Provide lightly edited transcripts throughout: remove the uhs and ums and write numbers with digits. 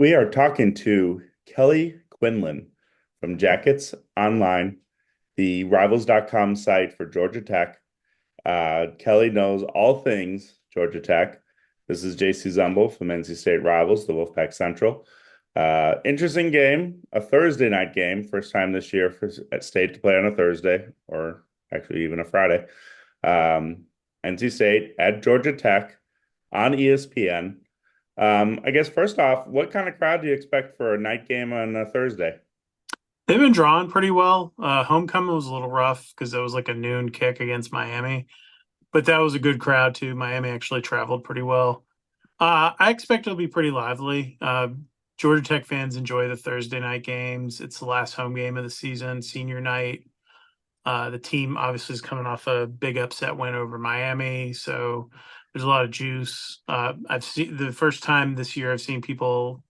We are talking to Kelly Quinlan from Jackets Online, the Rivals.com site for Georgia Tech. Kelly knows all things Georgia Tech. This is JC Zumble from NC State Rivals, the Wolfpack Central. Interesting game, a Thursday night game, first time this year for at State to play on a Thursday, or actually even a Friday. Um, NC State at Georgia Tech on ESPN. I guess first off, what kind of crowd do you expect for a night game on a Thursday? They've been drawing pretty well. Homecoming was a little rough because it was like a noon kick against Miami, but that was a good crowd too. Miami actually traveled pretty well. I expect it'll be pretty lively. Georgia Tech fans enjoy the Thursday night games. It's the last home game of the season, senior night. The team obviously is coming off a big upset win over Miami, so there's a lot of juice. I've seen the first time this year I've seen people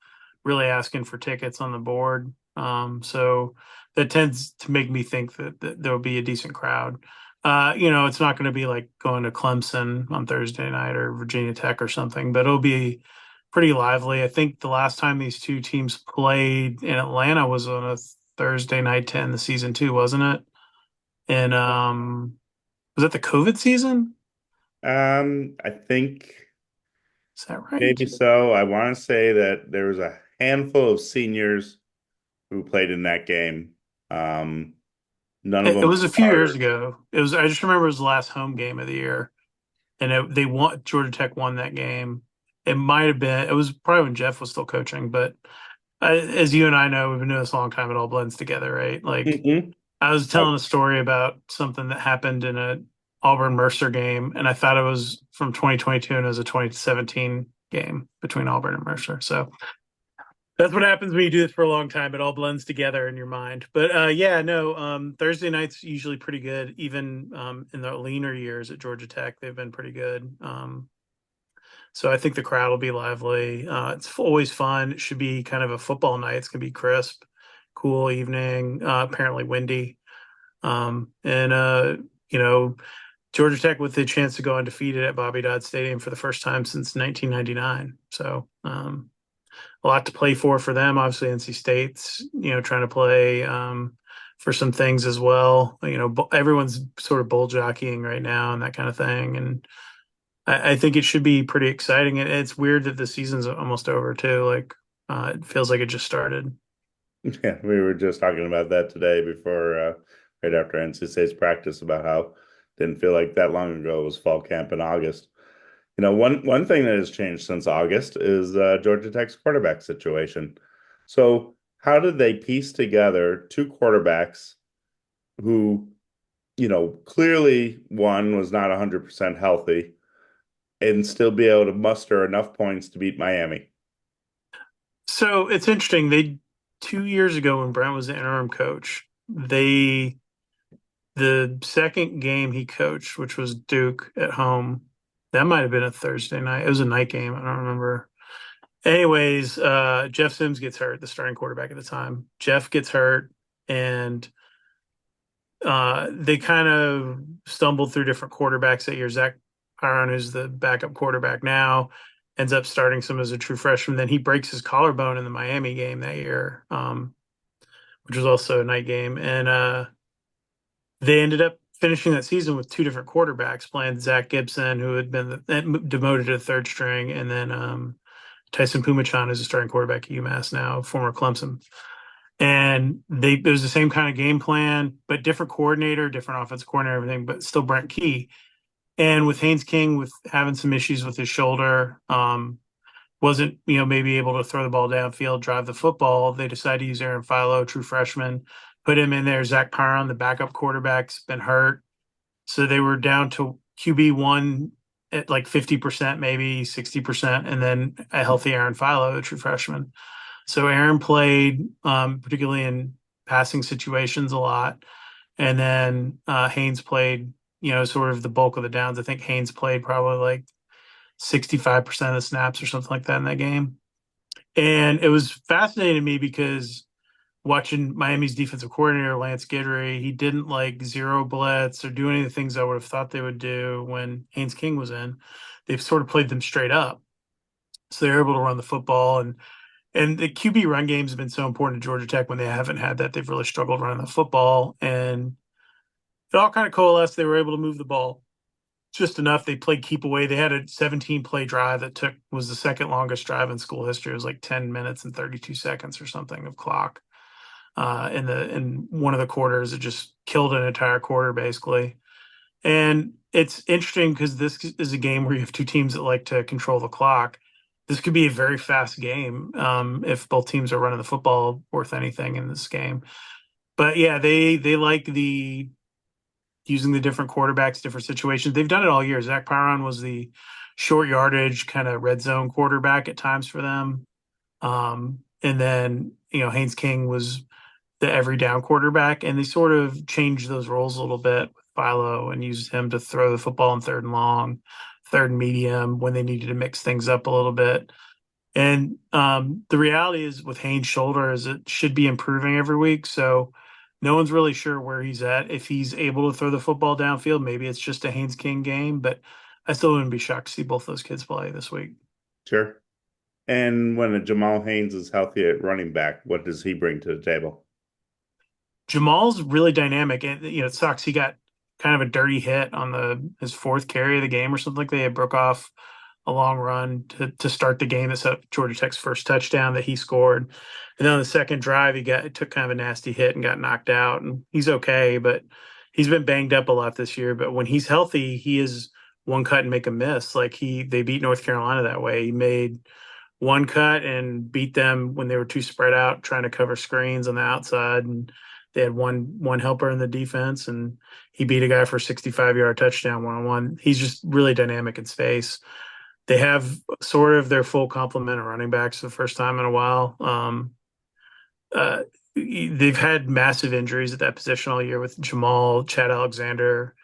really asking for tickets on the board. So that tends to make me think that there will be a decent crowd. It's not going to be like going to Clemson on Thursday night or Virginia Tech or something, but it'll be pretty lively. I think the last time these two teams played in Atlanta was on a Thursday night to end the season too, wasn't it? And was that the COVID season? I think Is that right? maybe so. I want to say that there was a handful of seniors who played in that game. Um, None of It them was a few years starters. ago. It was. I just remember it was the last home game of the year, and they won. Georgia Tech won that game. It might have been. It was probably when Jeff was still coaching, but as you and I know, we've been doing this a long time. It all blends together, right? Like Mhm. I was telling a story about something that happened in a Auburn Mercer game, and I thought it was from 2022, and it was a 2017 game between Auburn and Mercer. So that's what happens when you do this for a long time. It all blends together in your mind. But yeah, no, Thursday night's usually pretty good. Even in the leaner years at Georgia Tech, they've been pretty good. So I think the crowd will be lively. It's always fun. It should be kind of a football night. It's gonna be crisp, cool evening. Apparently windy. And you know, Georgia Tech with the chance to go undefeated at Bobby Dodd Stadium for the first time since 1999. So a lot to play for them. Obviously, NC State's trying to play for some things as well. Everyone's sort of bull jockeying right now and that kind of thing, and I think it should be pretty exciting. It's weird that the season's almost over too. Like it feels like it just started. Yeah, we were just talking about that today before, right after NC State's practice about how it didn't feel like that long ago it was fall camp in August. One thing that has changed since August is Georgia Tech's quarterback situation. So, how did they piece together two quarterbacks who, clearly one was not 100% healthy and still be able to muster enough points to beat Miami? So it's interesting. They 2 years ago when Brent was the interim coach, the second game he coached, which was Duke at home, that might have been a Thursday night. It was a night game. I don't remember. Anyways, Jeff Sims gets hurt, the starting quarterback at the time. Jeff gets hurt, and they kind of stumbled through different quarterbacks that year. Zach Pyron, who's the backup quarterback now, ends up starting some as a true freshman. Then he breaks his collarbone in the Miami game that year, which was also a night game. And they ended up finishing that season with two different quarterbacks, playing Zach Gibson, who had been demoted to third string, and then Tyson Pumachan, who's a starting quarterback at UMass now, former Clemson. And it was the same kind of game plan, but different coordinator, different offensive coordinator, everything, but still Brent Key. And with Haynes King with having some issues with his shoulder, wasn't maybe able to throw the ball downfield, drive the football. They decided to use Aaron Philo, true freshman, put him in there. Zach Pyron, the backup quarterback's been hurt, so they were down to QB1 at like 50%, maybe 60%, and then a healthy Aaron Philo, the true freshman. So Aaron played, particularly in passing situations, a lot, and then Haynes played, sort of the bulk of the downs. I think Haynes played probably like 65% of the snaps or something like that in that game. And it was fascinating to me because watching Miami's defensive coordinator, Lance Guidry, he didn't like zero blitz or do any of the things I would have thought they would do when Haynes King was in. They've sort of played them straight up. So they're able to run the football. And And the QB run games have been so important to Georgia Tech. When they haven't had that, they've really struggled running the football. And it all kind of coalesced. They were able to move the ball just enough. They played keep away. They had a 17 play drive that was the second longest drive in school history. It was like 10 minutes and 32 seconds or something of clock. In one of the quarters, it just killed an entire quarter basically. And it's interesting because this is a game where you have two teams that like to control the clock. This could be a very fast game if both teams are running the football worth anything in this game. But yeah, they like the using the different quarterbacks, different situations. They've done it all year. Zach Pyron was the short yardage kind of red zone quarterback at times for them. And then, Haynes King was the every down quarterback, and they sort of changed those roles a little bit with Philo and used him to throw the football in third and long, third and medium when they needed to mix things up a little bit. And the reality is with Haynes' shoulder is it should be improving every week. So no one's really sure where he's at. If he's able to throw the football downfield, maybe it's just a Haynes King game, but I still wouldn't be shocked to see both those kids play this week. Sure. And when a Jamal Haynes is healthy at running back, what does he bring to the table? Jamal's really dynamic, and it sucks. He got kind of a dirty hit on the his fourth carry of the game or something like that. He broke off a long run to start the game that set up Georgia Tech's first touchdown that he scored. And then on the second drive, took kind of a nasty hit and got knocked out. And he's okay, but he's been banged up a lot this year. But when he's healthy, he is one cut and make a miss. Like they beat North Carolina that way. He made one cut and beat them when they were too spread out trying to cover screens on the outside, and they had one helper in the defense, and he beat a guy for a 65-yard touchdown one-on-one. He's just really dynamic in space. They have sort of their full complement of running backs for the first time in a while. They've had massive injuries at that position all year with Jamal, Chad Alexander,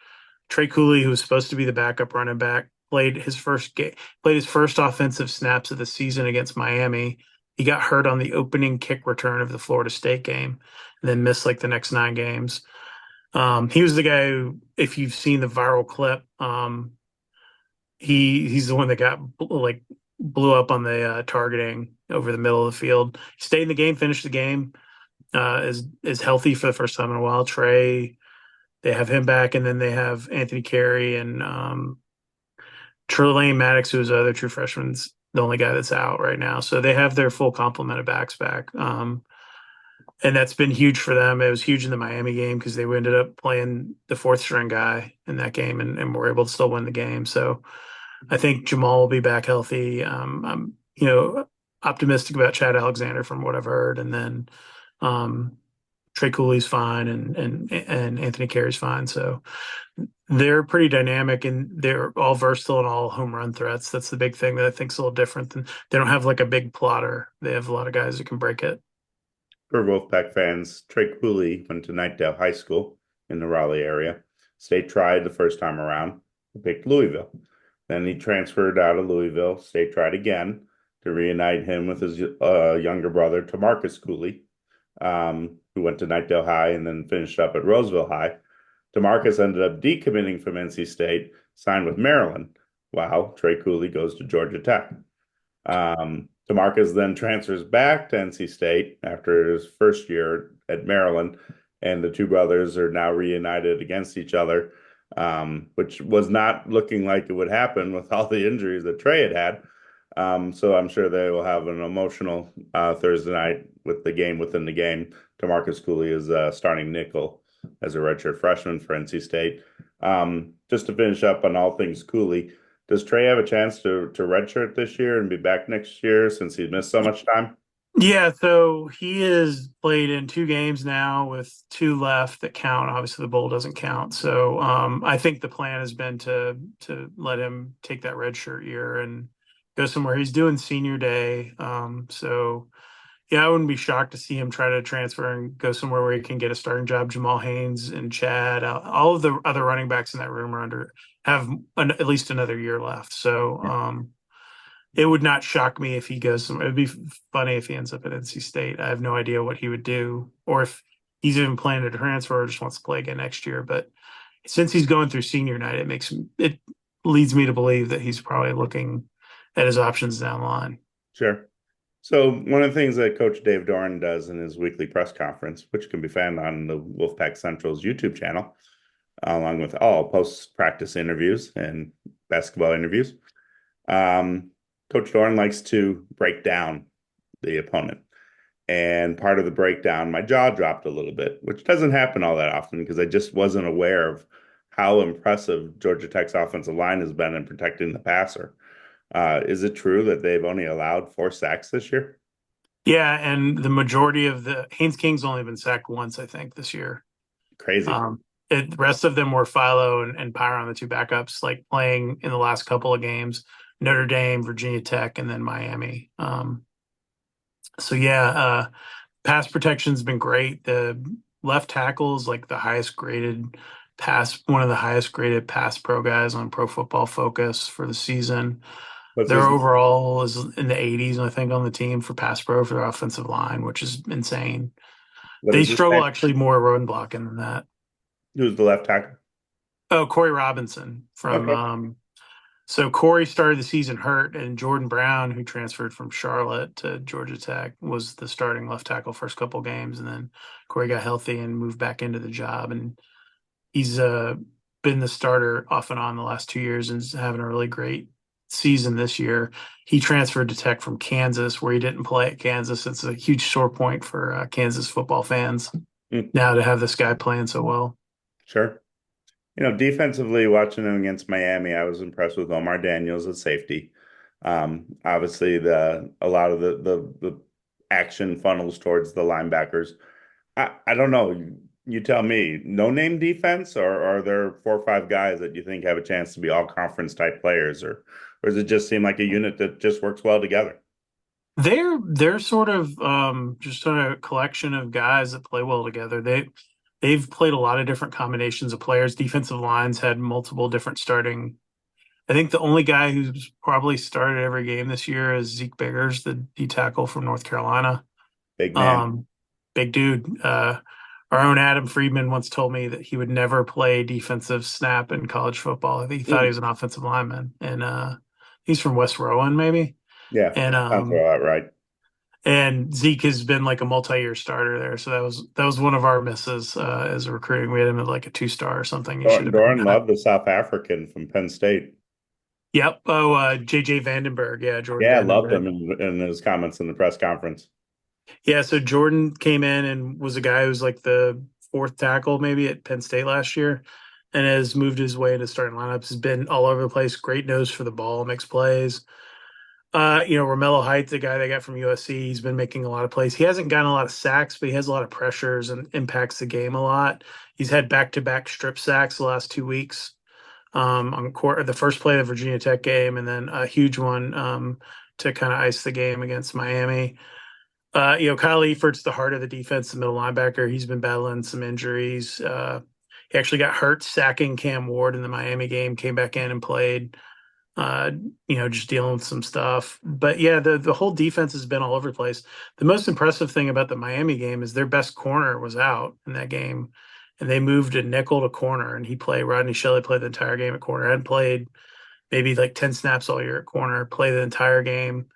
Trey Cooley, who was supposed to be the backup running back, played his first offensive snaps of the season against Miami. He got hurt on the opening kick return of the Florida State game, and then missed like the next 9 games. He was the guy who, if you've seen the viral clip, he's the one that got like blew up on the targeting over the middle of the field. He stayed in the game, finished the game, is healthy for the first time in a while. Trey, they have him back, and then they have Anthony Carey and Trelane Maddox, who's the other true freshman's the only guy that's out right now. So they have their full complement of backs back. And that's been huge for them. It was huge in the Miami game because they ended up playing the fourth string guy in that game, and were able to still win the game. So I think Jamal will be back healthy. I'm, optimistic about Chad Alexander from what I've heard. And then Trey Cooley's fine, and Anthony Carey's fine. So they're pretty dynamic, and they're all versatile and all home run threats. That's the big thing that I think is a little different than they don't have like a big plotter. They have a lot of guys who can break it. For Wolfpack fans, Trey Cooley went to Knightdale High School in the Raleigh area. State tried the first time around, picked Louisville. Then he transferred out of Louisville. State tried again to reunite him with his younger brother, Tamarcus Cooley, who went to Knightdale High and then finished up at Roseville High. Tamarcus ended up decommitting from NC State, signed with Maryland. Wow, Trey Cooley goes to Georgia Tech. Tamarcus then transfers back to NC State after his first year at Maryland, and the two brothers are now reunited against each other, which was not looking like it would happen with all the injuries that Trey had had. So I'm sure they will have an emotional Thursday night with the game within the game. Tamarcus Cooley is starting nickel as a redshirt freshman for NC State. Just to finish up on all things Cooley, does Trey have a chance to redshirt this year and be back next year since he missed so much time? Yeah, so he has played in 2 games now with 2 left that count. Obviously, the bowl doesn't count. So I think the plan has been to let him take that red shirt year and go somewhere. He's doing senior day. So yeah, I wouldn't be shocked to see him try to transfer and go somewhere where he can get a starting job. Jamal Haynes and Chad, all of the other running backs in that room have at least another year left. So it would not shock me if he goes somewhere. It'd be funny if he ends up at NC State. I have no idea what he would do, or if he's even planning to transfer or just wants to play again next year. But since he's going through senior night, it leads me to believe that he's probably looking at his options down the line. Sure. So one of the things that Coach Dave Doran does in his weekly press conference, which can be found on the Wolfpack Central's YouTube channel, along with all post-practice interviews and basketball interviews, um, Coach Doran likes to break down the opponent. And part of the breakdown, my jaw dropped a little bit, which doesn't happen all that often because I just wasn't aware of how impressive Georgia Tech's offensive line has been in protecting the passer. Is it true that they've only allowed 4 sacks this year? Yeah, and the majority of the Haynes King's only been sacked once, I think, this year. Crazy. The rest of them were Philo and Pyron, the two backups, like playing in the last couple of games, Notre Dame, Virginia Tech, and then Miami. So yeah, pass protection's been great. The left tackle's like the highest graded one of the highest graded pass pro guys on Pro Football Focus for the season. What's Their his overall is in the 80s, I think, on the team for pass pro for their offensive line, which is insane. what They is his struggle name? actually more run blocking than that. Who's the left tackle? Oh, Corey Robinson from Okay. so Corey started the season hurt, and Jordan Brown, who transferred from Charlotte to Georgia Tech, was the starting left tackle first couple games, and then Corey got healthy and moved back into the job, and he's been the starter off and on the last 2 years and is having a really great season this year. He transferred to Tech from Kansas, where he didn't play at Kansas. It's a huge sore point for Kansas football fans Hmm, now to have this guy playing so well. sure. Defensively, watching him against Miami, I was impressed with Omar Daniels at safety. Obviously, the a lot of the action funnels towards the linebackers. I don't know. You tell me. No name defense, or are there 4 or 5 guys that you think have a chance to be all conference type players, or does it just seem like a unit that just works well together? They're sort of just sort of collection of guys that play well together. They've played a lot of different combinations of players. Defensive lines had multiple different starting. I think the only guy who's probably started every game this year is Zeke Biggers, the D tackle from North Carolina. Big man. Um, Big dude. Our own Adam Friedman once told me that he would never play defensive snap in college football. I think he thought he Mm, was an offensive lineman, and he's from West Rowan, maybe. yeah, And sounds about right. Zeke has been like a multi-year starter there, so that was one of our misses as a recruiting. We had him at like a 2 star or something. He should have been Doran that. loved the South African from Penn State. Yep. Oh, JJ Vandenberg. Yeah, Jordan Yeah, loved Vandenberg. him in his comments in the press conference. Yeah, so Jordan came in and was a guy who was like the fourth tackle maybe at Penn State last year, and has moved his way into starting lineups. Has been all over the place. Great nose for the ball, makes plays. Romello Height, the guy they got from USC, he's been making a lot of plays. He hasn't gotten a lot of sacks, but he has a lot of pressures and impacts the game a lot. He's had back-to-back strip sacks the last 2 weeks on the first play of the Virginia Tech game, and then a huge one to kind of ice the game against Miami. Kyle Efert's the heart of the defense, the middle linebacker. He's been battling some injuries. He actually got hurt sacking Cam Ward in the Miami game, came back in and played. Uh, just dealing with some stuff. But yeah, the whole defense has been all over the place. The most impressive thing about the Miami game is their best corner was out in that game, and they moved a nickel to corner, and he played. Rodney Shelley played the entire game at corner. Hadn't played maybe like 10 snaps all year at corner, play the entire game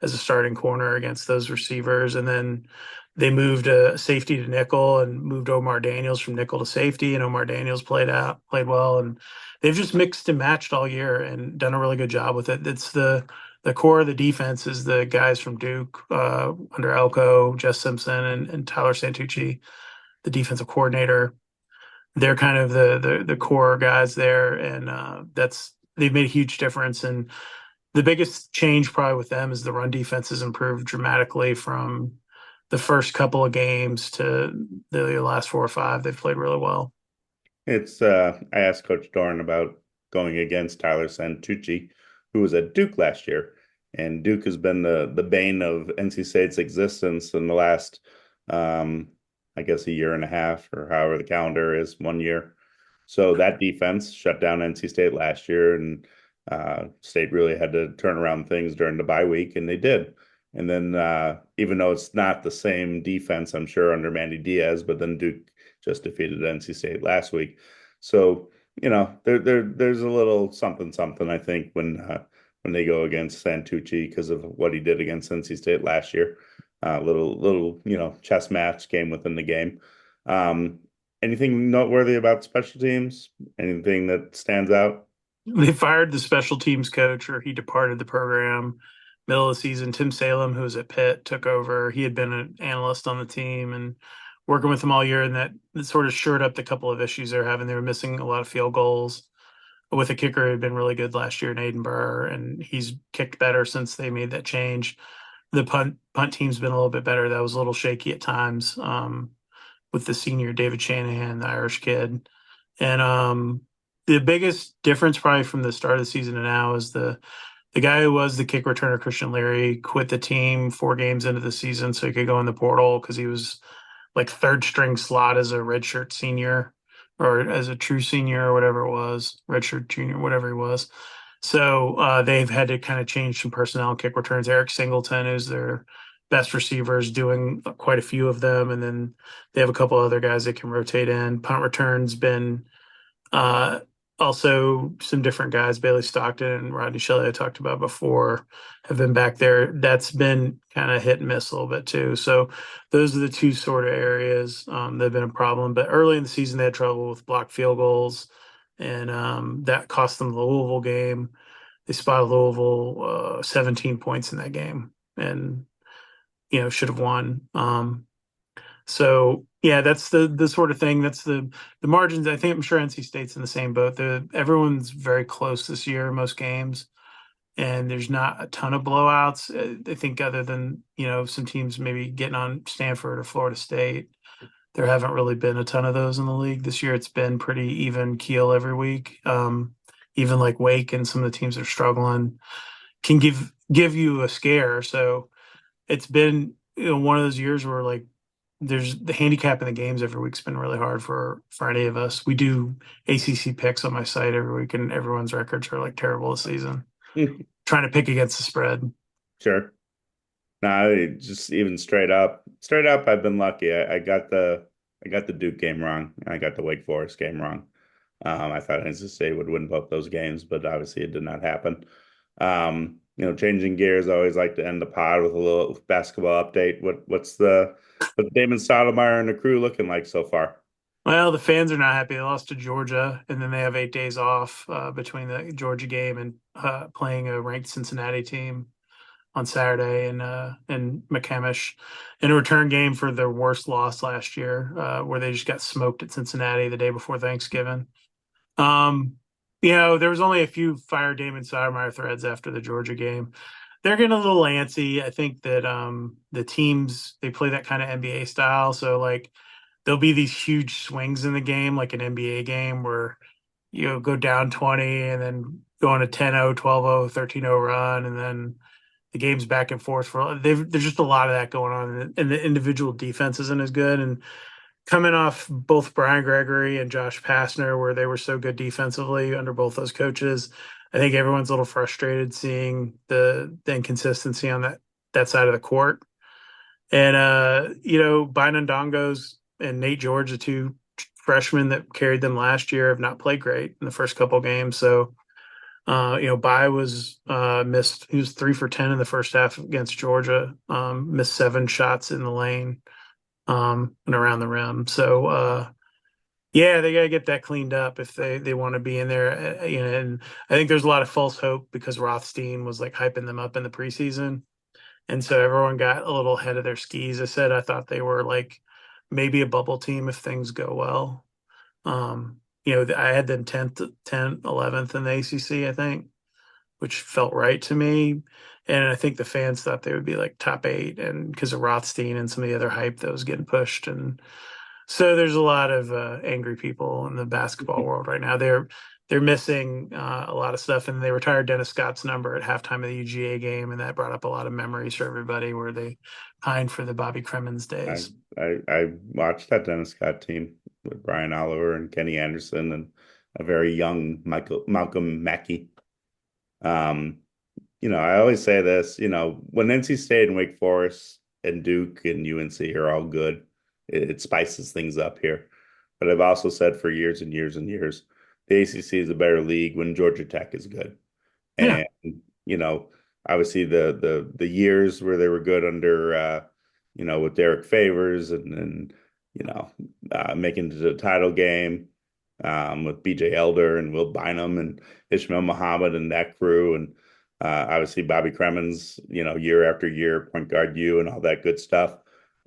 as a starting corner against those receivers. And then they moved a safety to nickel and moved Omar Daniels from nickel to safety. And Omar Daniels played well. And they've just mixed and matched all year and done a really good job with it. It's the core of the defense is the guys from Duke under Elko, Jess Simpson, and Tyler Santucci, the defensive coordinator. They're kind of the core guys there, and that's they've made a huge difference. And the biggest change probably with them is the run defense has improved dramatically from the first couple of games to the last 4 or 5. They've played really well. I asked Coach Doran about going against Tyler Santucci, who was at Duke last year. And Duke has been the bane of NC State's existence in the last I guess a year and a half, or however the calendar is, 1 year. So that defense shut down NC State last year, and State really had to turn around things during the bye week, and they did. And then even though it's not the same defense, I'm sure under Manny Diaz, but then Duke just defeated NC State last week. So there's a little something something I think when when they go against Santucci because of what he did against NC State last year. Little, chess match game within the game. Um, Anything noteworthy about special teams? Anything that stands out? They fired the special teams coach, or he departed the program middle of the season. Tim Salem, who was at Pitt, took over. He had been an analyst on the team and working with them all year, and that sort of shored up the couple of issues they're having. They were missing a lot of field goals with a kicker who had been really good last year in Aiden Burr, and he's kicked better since they made that change. The punt team's been a little bit better. That was a little shaky at times with the senior David Shanahan, the Irish kid. And the biggest difference probably from the start of the season to now is the guy who was the kick returner, Christian Leary, quit the team 4 games into the season so he could go in the portal because he was like third string slot as a redshirt senior or as a true senior or whatever it was, redshirt junior, whatever he was. So they've had to kind of change some personnel and kick returns. Eric Singleton, who's their best receiver, is doing quite a few of them, and then they have a couple other guys that can rotate in. Punt returns been uh, also some different guys, Bailey Stockton and Rodney Shelley I talked about before, have been back there. That's been kind of hit and miss a little bit too. So those are the two sort of areas that have been a problem. But early in the season, they had trouble with blocked field goals, and that cost them the Louisville game. They spotted Louisville 17 points in that game, and should have won. So yeah, that's the sort of thing. That's the margins. I think I'm sure NC State's in the same boat. Everyone's very close this year, most games, and there's not a ton of blowouts. I think other than some teams maybe getting on Stanford or Florida State, there haven't really been a ton of those in the league this year. It's been pretty even keel every week. Even like Wake and some of the teams that are struggling can give you a scare. So it's been one of those years where like there's the handicap in the games every week's been really hard for any of us. We do ACC picks on my site every week, and everyone's records are like terrible this season. Trying to pick against the spread. Sure. No, just even straight up, I've been lucky. I got the Duke game wrong. I got the Wake Forest game wrong. I thought NC State would win both those games, but obviously it did not happen. Changing gears, I always like to end the pod with a little basketball update. What's Damon Stoudemire and the crew looking like so far? Well, the fans are not happy. They lost to Georgia, and then they have 8 days off between the Georgia game and playing a ranked Cincinnati team on Saturday in McCamish in a return game for their worst loss last year, where they just got smoked at Cincinnati the day before Thanksgiving. Um, there was only a few fire Damon Stoudemire threads after the Georgia game. They're getting a little antsy. I think that the teams they play that kind of NBA style, so like there'll be these huge swings in the game, like an NBA game where go down 20 and then go on a 10-0, 12-0, 13-0 run, and then the game's back and forth there's just a lot of that going on, and the individual defense isn't as good. And coming off both Brian Gregory and Josh Pastner, where they were so good defensively under both those coaches, I think everyone's a little frustrated seeing the inconsistency on that side of the court. And Bynum Dongos and Nate George, the two freshmen that carried them last year, have not played great in the first couple games. So Bai was missed. He was 3 for 10 in the first half against Georgia. Missed 7 shots in the lane and around the rim. So yeah, they got to get that cleaned up if they want to be in there. And I think there's a lot of false hope because Rothstein was like hyping them up in the preseason, and so everyone got a little ahead of their skis. I thought they were like maybe a bubble team if things go well. I had them 10th, 11th in the ACC, I think, which felt right to me. And I think the fans thought they would be like top 8, and because of Rothstein and some of the other hype that was getting pushed. And so there's a lot of angry people in the basketball world right now. They're missing a lot of stuff, and they retired Dennis Scott's number at halftime of the UGA game, and that brought up a lot of memories for everybody where they pined for the Bobby Cremins I days. I watched that Dennis Scott team with Brian Oliver and Kenny Anderson and a very young Malcolm Mackey. Um, I always say this, when NC State and Wake Forest and Duke and UNC are all good, it spices things up here. But I've also said for years and years and years, the ACC is a better league when Georgia Tech is good. Yeah. And you know, obviously the years where they were good under with Derek Favors and you know, making it to the title game with BJ Elder and Will Bynum and Ishmael Muhammad and that crew and obviously Bobby Cremins, year after year, point guard you and all that good stuff.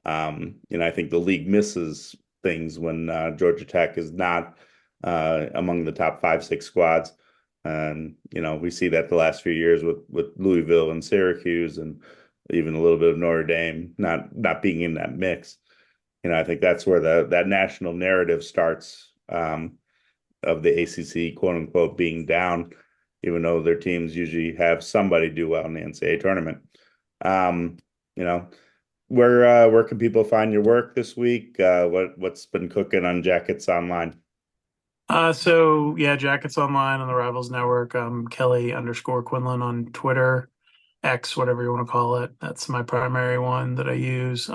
I think the league misses things when Georgia Tech is not among the top 5, 6 squads. And we see that the last few years with Louisville and Syracuse and even a little bit of Notre Dame not being in that mix. I think that's where that national narrative starts of the ACC, quote unquote, being down, even though their teams usually have somebody do well in the NCAA tournament. Um, you know, where can people find your work this week? What's been cooking on Jackets Online? So yeah, Jackets Online on the Rivals Network. Kelly underscore Quinlan on Twitter, X, whatever you want to call it. That's my primary one that I use.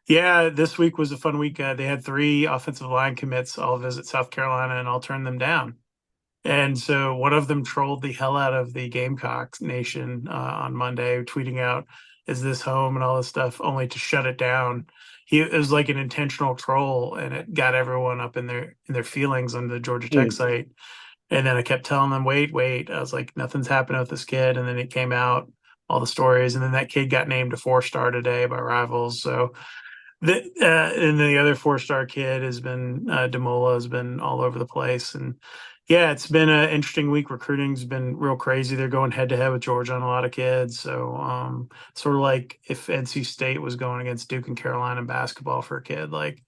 Yeah, this week was a fun week. They had three offensive line commits. I'll visit South Carolina and I'll turn them down. And so one of them trolled the hell out of the Gamecock Nation on Monday, tweeting out, "Is this home?" and all this stuff, only to shut it down. It was like an intentional troll, and it got everyone up in their feelings on the Georgia Tech Hmm. site. And then I kept telling them, "Wait, wait." I was like, "Nothing's happening with this kid." And then it came out, all the stories, and then that kid got named a 4-star today by Rivals. So and then the other 4-star kid has been Demola has been all over the place, and yeah, it's been an interesting week. Recruiting's been real crazy. They're going head to head with Georgia on a lot of kids, so sort of like if NC State was going against Duke and Carolina in basketball for a kid, like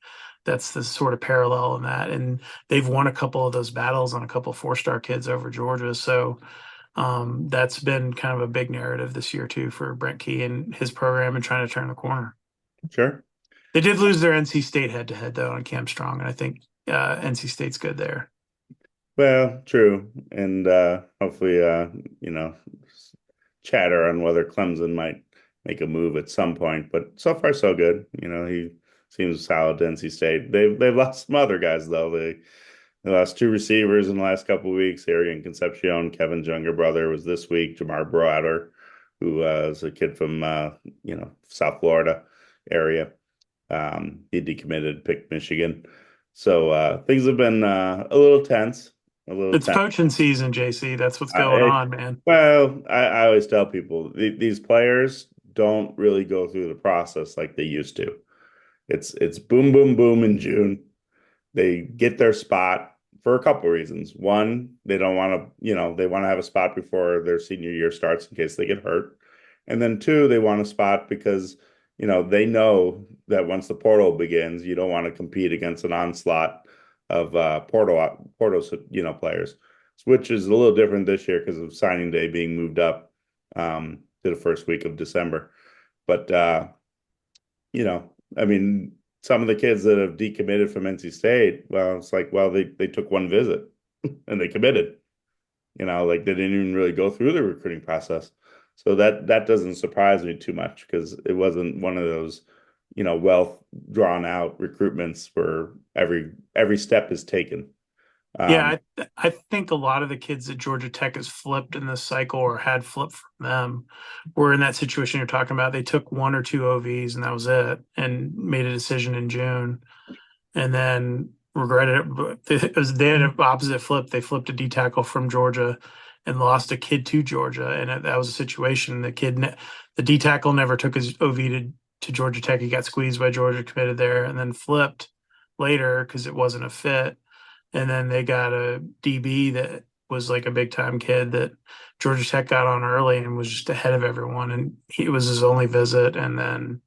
that's the sort of parallel in that. And they've won a couple of those battles on a couple of 4-star kids over Georgia, so that's been kind of a big narrative this year too for Brent Key and his program and trying to turn the corner. Sure. They did lose their NC State head to head though on Cam Strong, and I think NC State's good there. Well, true. And hopefully, you know, chatter on whether Clemson might make a move at some point. But so far, so good. He seems solid to NC State. They've lost some other guys though. They lost 2 receivers in the last couple of weeks. Arian Concepcion, Kevin's younger brother, was this week. Jamar Broader, who is a kid from South Florida area. He decommitted, picked Michigan. So things have been a little tense, a little It's tense. poaching season, JC. That's what's going I, on, man. well, I always tell people these players don't really go through the process like they used to. It's boom, boom, boom in June. They get their spot for a couple of reasons. One, they don't want to, they want to have a spot before their senior year starts in case they get hurt. And then two, they want a spot because, they know that once the portal begins, you don't want to compete against an onslaught of portal players, which is a little different this year because of signing day being moved up to the first week of December. But I mean, some of the kids that have decommitted from NC State, well, it's like, well, they took one visit and they committed. Like they didn't even really go through the recruiting process. So that doesn't surprise me too much because it wasn't one of those, well drawn out recruitments where every step is taken. Um, Yeah, I think a lot of the kids that Georgia Tech has flipped in this cycle or had flipped from them were in that situation you're talking about. They took one or two OVs and that was it, and made a decision in June, and then regretted it. But they had an opposite flip. They flipped a D tackle from Georgia and lost a kid to Georgia, and that was a situation. The D tackle never took his OV to Georgia Tech. He got squeezed by Georgia, committed there, and then flipped later because it wasn't a fit. And then they got a DB that was like a big time kid that Georgia Tech got on early and was just ahead of everyone. And it was his only visit. And then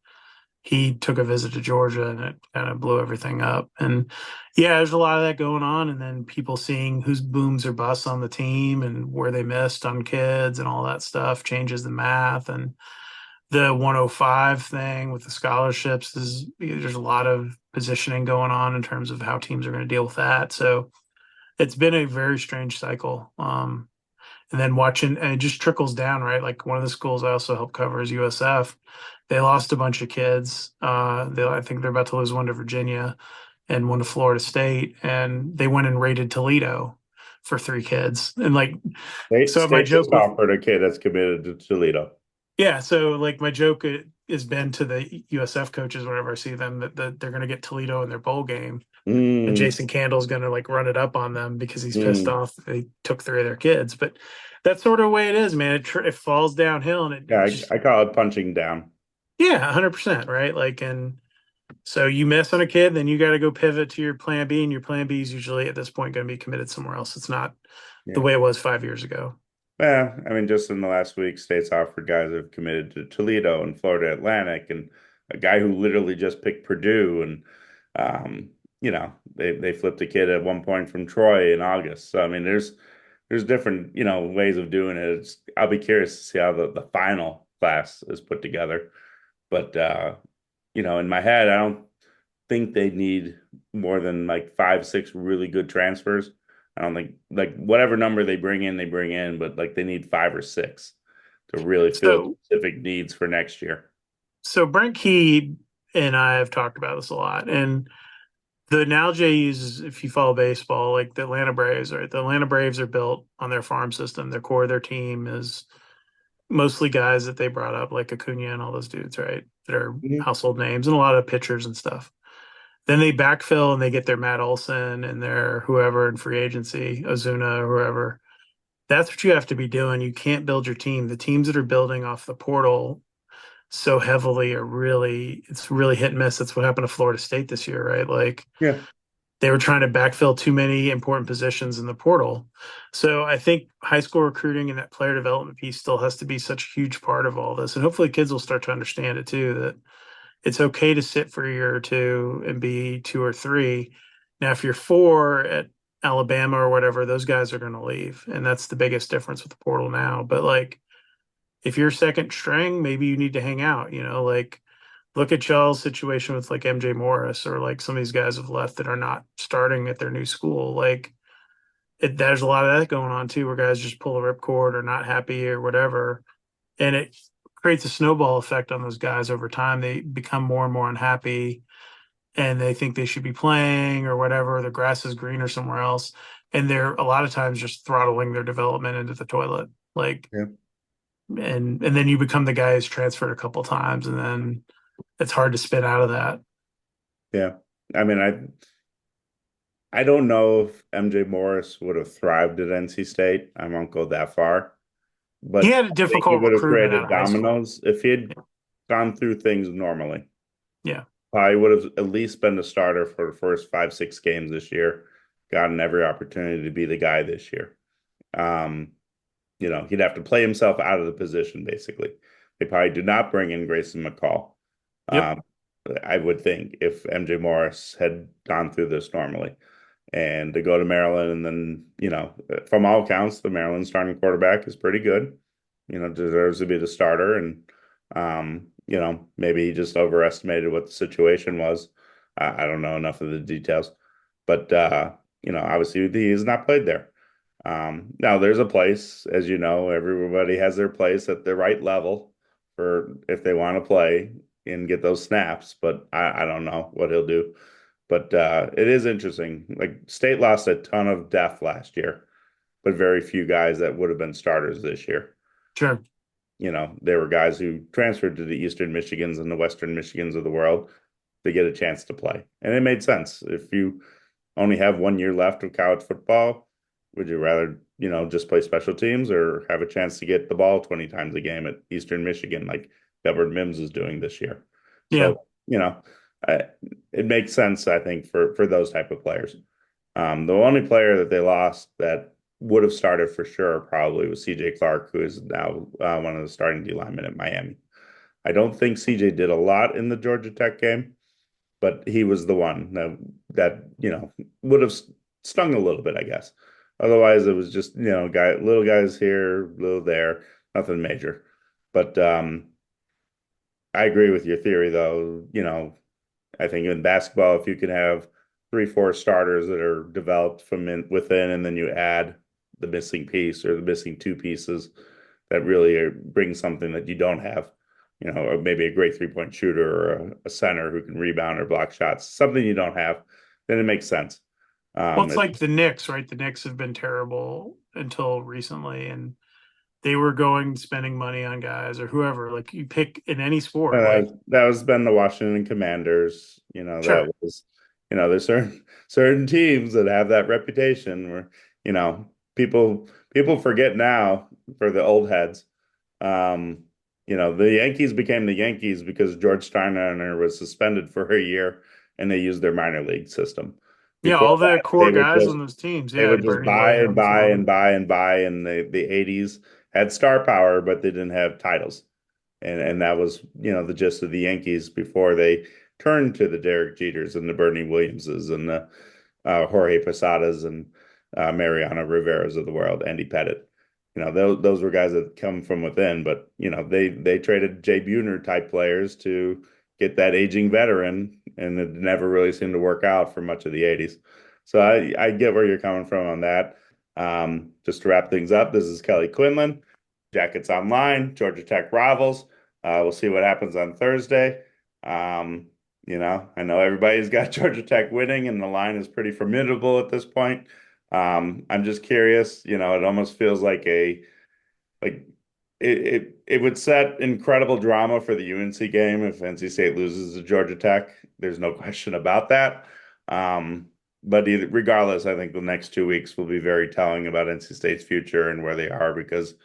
he took a visit to Georgia and it kind of blew everything up. And yeah, there's a lot of that going on. And then people seeing whose booms or busts on the team and where they missed on kids and all that stuff changes the math. And the 105 thing with the scholarships is there's a lot of positioning going on in terms of how teams are going to deal with that. So it's been a very strange cycle. And then watching, and it just trickles down, right? Like one of the schools I also help cover is USF. They lost a bunch of kids. I think they're about to lose one to Virginia and one to Florida State, and they went and raided Toledo. for three kids. And like, so my State joke just with, offered a kid that's committed to Toledo. yeah, so like my joke has been to the USF coaches whenever I see them that they're going to get Toledo in their bowl game, and Mm, Jason Candle's going to like run it up on them because he's pissed mm. off they took three of their kids. But that's sort of the way it is, man. It falls downhill, and Yeah, it just I call it punching down. yeah, 100%, right? Like, and so you miss on a kid, then you got to go pivot to your plan B, and your plan B is usually at this point going to be committed somewhere else. It's not the Yeah. way it was 5 years ago. Yeah, I mean, just in the last week, states offered guys who have committed to Toledo and Florida Atlantic, and a guy who literally just picked Purdue, and they flipped a kid at one point from Troy in August. So I mean, there's different ways of doing it. I'll be curious to see how the final class is put together, but in my head, I don't think they need more than like 5, 6 really good transfers. I don't think like whatever number they bring in, but like they need 5 or 6 to really fill So, specific needs for next year. so Brent Key and I have talked about this a lot, and the analogy I use is if you follow baseball, like the Atlanta Braves, right? The Atlanta Braves are built on their farm system. Their core of their team is mostly guys that they brought up, like Acuna and all those dudes, right? That are Mhm. household names and a lot of pitchers and stuff. Then they backfill and they get their Matt Olson and their whoever in free agency, Ozuna or whoever. That's what you have to be doing. You can't build your team. The teams that are building off the portal so heavily are really, it's really hit and miss. That's what happened to Florida State this year, right? Like Yeah, they were trying to backfill too many important positions in the portal. So I think high school recruiting and that player development piece still has to be such a huge part of all this. And hopefully kids will start to understand it too, that it's okay to sit for a year or two and be two or three. Now, if you're four at Alabama or whatever, those guys are going to leave. And that's the biggest difference with the portal now. But like, if you're second string, maybe you need to hang out, like look at y'all's situation with like MJ Morris or like some of these guys have left that are not starting at their new school. Like, there's a lot of that going on too, where guys just pull a ripcord or not happy or whatever. And it creates a snowball effect on those guys over time. They become more and more unhappy and they think they should be playing or whatever. The grass is greener somewhere else. And they're a lot of times just throttling their development into the toilet. Like, yeah, and then you become the guy who's transferred a couple times and then it's hard to spit out of that. yeah. I mean, I don't know if MJ Morris would have thrived at NC State. I won't go that far, He but had a I think he difficult would have recruitment out created of high school. dominoes if he had gone through things normally. Yeah. I would have at least been the starter for the first 5, 6 games this year, gotten every opportunity to be the guy this year. Um, he'd have to play himself out of the position, basically. They probably do not bring in Grayson McCall. Yep. Um, I would think if MJ Morris had gone through this normally and to go to Maryland and then, from all accounts, the Maryland starting quarterback is pretty good, deserves to be the starter. And, maybe he just overestimated what the situation was. I don't know enough of the details, but, obviously he has not played there. Now there's a place, as you know, everybody has their place at the right level for if they want to play and get those snaps, but I don't know what he'll do. But it is interesting. Like State lost a ton of depth last year, but very few guys that would have been starters this year. Sure. There were guys who transferred to the Eastern Michigans and the Western Michigans of the world to get a chance to play. And it made sense. If you only have 1 year left of college football, would you rather, just play special teams or have a chance to get the ball 20 times a game at Eastern Michigan like Delbert Mims is doing this year? Yeah. So, I, it makes sense, I think, for those type of players. The only player that they lost that would have started for sure probably was CJ Clark, who is now one of the starting D linemen at Miami. I don't think CJ did a lot in the Georgia Tech game, but he was the one that would have stung a little bit, I guess. Otherwise, it was just little guys here, little there, nothing major. But I agree with your theory, though. I think in basketball, if you can have 3, 4 starters that are developed from within, and then you add the missing piece or the missing two pieces that really bring something that you don't have, or maybe a great 3-point shooter or a center who can rebound or block shots, something you don't have, then it makes sense. Well, it's It's like the Knicks, right? The Knicks have been terrible until recently, and they were going spending money on guys or whoever. Like you pick in any sport, like that was been the Washington Commanders. sure, That was, there's certain teams that have that reputation where, people forget now for the old heads. Um, the Yankees became the Yankees because George Steinbrenner was suspended for a year and they used their minor league system. yeah, Before all the that, they core would guys just on those teams, they yeah, would just Bernie buy and Williams and buy all and them. buy and buy, and the 80s had star power, but they didn't have titles. And that was, the gist of the Yankees before they turned to the Derek Jeters and the Bernie Williamses and the Jorge Posadas and Mariano Rivera's of the world, Andy Pettit. Those were guys that come from within, but they traded Jay Buhner type players to get that aging veteran, and it never really seemed to work out for much of the 80s. So I get where you're coming from on that. Just to wrap things up, this is Kelly Quinlan, Jackets Online, Georgia Tech Rivals. We'll see what happens on Thursday. Um, I know everybody's got Georgia Tech winning, and the line is pretty formidable at this point. I'm just curious. It almost feels like like it would set incredible drama for the UNC game if NC State loses to Georgia Tech. There's no question about that. But regardless, I think the next 2 weeks will be very telling about NC State's future and where they are because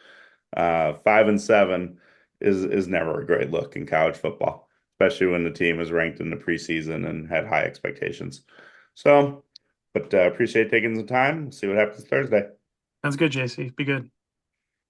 5-7 is never a great look in college football, especially when the team is ranked in the preseason and had high expectations. So, but appreciate taking some time. See what happens Thursday. Sounds good, JC. Be good.